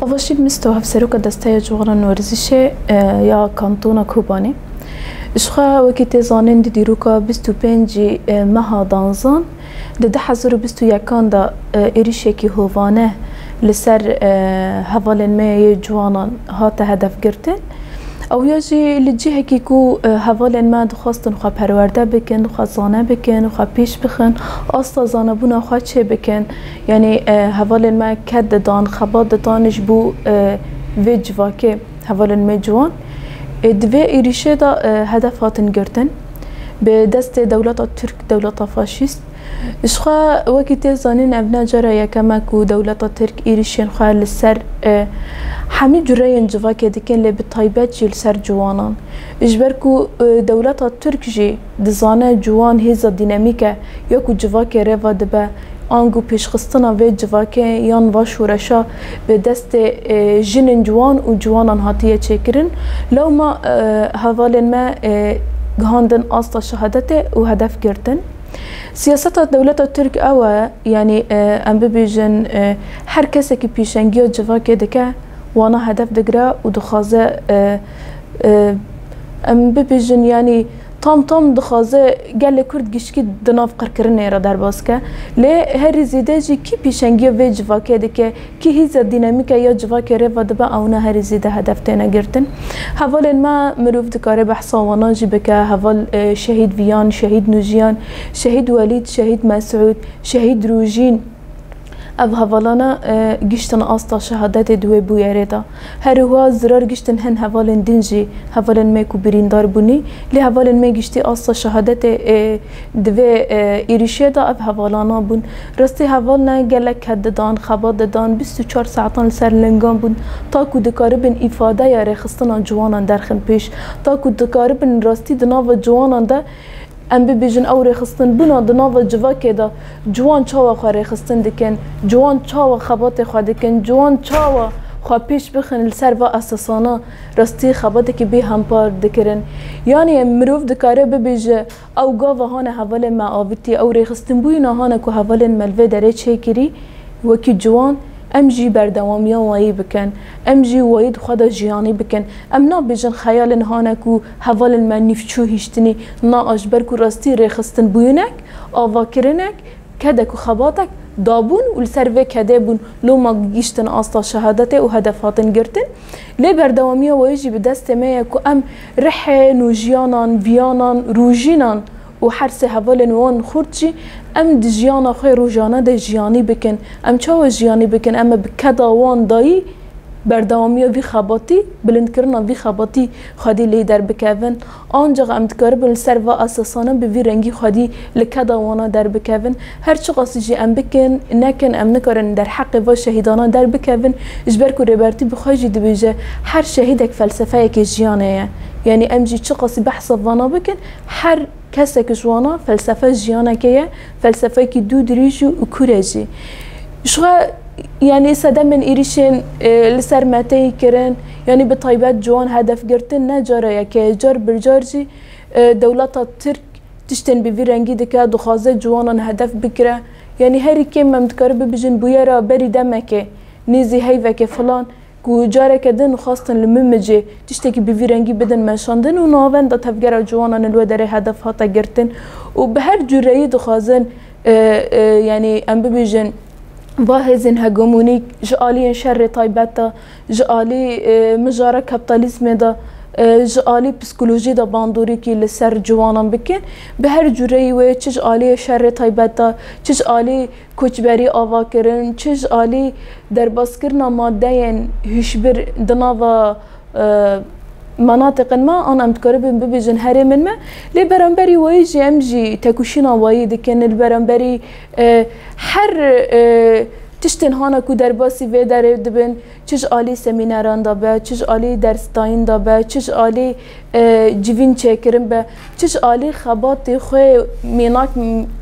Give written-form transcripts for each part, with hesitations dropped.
أول شي مستوى سروكا دستايا جوغران ورزشة يا كانتونا كوباني إشخا وكي زانين دي روكا بستو بينجي مها دانزان ده حزرو بستو يكان دا إريشيكي هوفانه لسر هفالين ما جوانا هاتا هدف گرتن او يجي لجيه كيكو هفالين ما دخواستن خوا پرورده بكن خوا زانه بكن خوا پیش بخن استا زانبونا خوا چه بكن يعني هفالين ما كد دان خباد دانش بو ويج واكي هفالين ما جوان دوی ایریشه دا هدف هاتن گرتن به دست دولت ترک دولت فاشیست اشخا وقتی تزانین ابنا جرا یکمک و دولت ترک ایریشین خواه لسر همه جرای انجوا که دکن لب طایبت جیل سر جوانان اجبر کو دولت ترک جی دزانه جوان هیزا دینامیکه یا کو جوا که روا دبه آنگو پیشخستنا و جواکه یان و شورشا به دست جن جوان و جوانان هاتیه چکرن لو ما حوالن ما گهاندن آستا شهادت و هدف گرتن سیاست دولت ترک اوه یعنی ام ببیجن هر کسی که پیشنگی جواکه دکه وانا هدف دگره و دخوازه ام ببیجن یعنی تام دخوازه گل کرد گشکی دناف قرکرنه را در باز که لی هر زیده جی کی پیشنگی و جواکه دکه کی هیز دینامیکه یا جواکه رو و دبا اونا هر زیده هدف تینا گرتن حوال ما مروف دکاره بحثا وانا جی بکه حوال شهید ویان شهید نوجیان شهید ولید شهید مسعود شهید روجین او هوالانا گشتن آستا شهادت دوی بویره دا هر هوا زرار گشتن هن هوالن دنجی هوالن میکو بریندار بونی لی هوالن می گشتی آستا شهادت دوی ایریشه دا او هوالانا بون راستی هوالنا گلک هد دان خباد دان 24 ساعتان سر لنگان بون تا کو دکاربن افاده یا رخستان جوانان درخن پیش تا کو دکاربن راستی دناو جوانان دا ام ببیجن او رخستن بنا دناو جواکه دا جوان چاوا خواه رخستن دکن جوان چاوا خبات خواه دکن جوان چاوا خواه پیش بخن لسر و اساسانا راستی خباته که بی همپار دکرن یعنی مروف دکاره ببیجه او گاوه هانه حوال معاویتی او رخستن بوینا هانه که حوال ملوه داره چه کری وکی جوان ام جی بردوامی وایی بکن ام جی وایی خدا جیانی بکن ام نا بیجن خیال نهانه کو حوال من نفچو هشتنی نا اجبر کو راستی رخستن بوینک آوا کرنک کده کو خباتک دابون و لسر و کده بون لو ما گیشتن آستا شهادت و هدفاتن گرتن لی بردوامی وایی جی به دست میه کو ام رح نوجیانان ویانان روژینان و هر سه حوالن وان خورچی ام دجیانا خوی روزانه دجیانی بکن ام چاو جیانی بکن اما بکدا وان دایی بردوامی وی خباتی بلند کرنا وی خباتی خادی لی در بکوین آنجا ام تکاربن سر و اساسانا به وی رنگی خادی لکدا وانا در بکوین هر چه قاسیجی ام بکن نکن ام نکارن در حق و شهیدانا در بکوین اجبر کو ربرتی بخواجی دبیجه هر شهیدک فلسفه که جیانه یعنی ام جی چه قاسی بحث وانا بکن هر کسی که جوانا فلسفه جیانه که فلسفه که دو دریجی و کورجی شو يعني سدا من إيريشين لسر ماتي كرن يعني بطيبات جوان هدف جرتن نجارة يا جار برجارجي دولة الترك تشتن بفيرنجي دكا دخازة جوانا هدف بكرة يعني هاري كم متقرب بجن بويرا بري دمك نيزي هيفك فلان کو جاره کدن خواستن لممجه تشتکی بفیرنگی بدن منشاندن و ناوند دا تفگر جوانان الو داره هدف هاتا گرتن و به هر جورایی دخوازن يعني ام ببیجن واهزن هجمونيك جالي شر طيبتا جالي مجارة كابيتاليزم دا جالي بسيكولوجي دا باندوري كي لسر جوانان بكن بهر جوري و تش جالي شر طيبتا تش جالي كوچبري آوا کرن تش جالي درباس کرنا مادين هشبر دناوا مناطق ما أنا متقرب ببيجن هري من ما لبرامبري ويجي أمجي تكوشينا وايد كان البرامبري حر تشتن هانا كو درباسي في داره دبن چش آلی سمیناران دابه چش آلی درستاین دابه چش آلی جوین چکرم به چش آلی خبات خوی میناک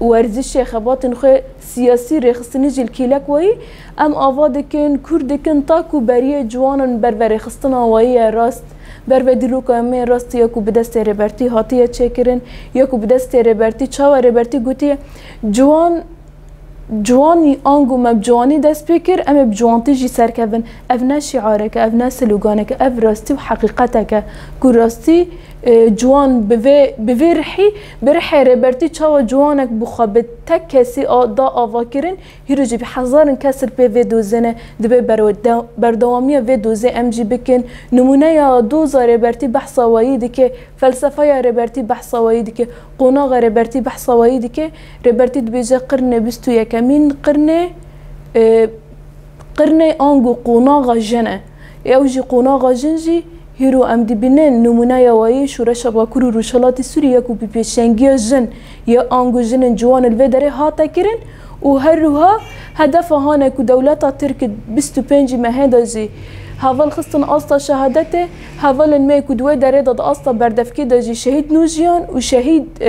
ورزش خبات خوی سیاسی رخصتنی جل کیلک وی ام آواد کن کرد کن تاکو بریه جوانن بر رخصتنا وی راست بر بدیلو کامی راستی یا کو بدست ربرتی هاتیه چکرن یا کو بدست ربرتی چاو ربرتی گوتی جوان جوانی آنگو مب جوانی دست بکر اما بجوانتی جی سرکبن اف نه شعاره که اف نه سلوگانه که اف راستی و حقیقته که که راستی جوان به رحی برحی ربرتی چاو جوانک بخوابه تک کسی دا آوا کرن هیرو جی بحزارن کسر به دوزنه دبه بردوامی و دوزه ام جی بکن نمونه یا دوزا ربرتی بحثاوایی دی که فلسفه یا ربرتی بحثاوایی دی که قناغ ربرتی بحثاوایی دی که ربرتی دبیجه قرن بستو یکمین قرن آنگو قناغ جنه او جی قناغ جنجی هیرو ام دیبینن نمونه یاوایی شورش باکور و روشالات سوریه کو پیشنگی جن یا آنگو جن جوان الودره هاتا کرن و هر روها هدف هانه کو دولتا ترک 25 مهدا جی هاول خستن آستا شهادته هاول ما کو دوی دره داد آستا بردفکی داجی شهید نوجیان و شهید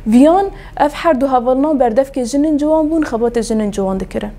ویان اف هر دو هاولنا بردفکی جنن جوان بون خبات جنن جوان دکرن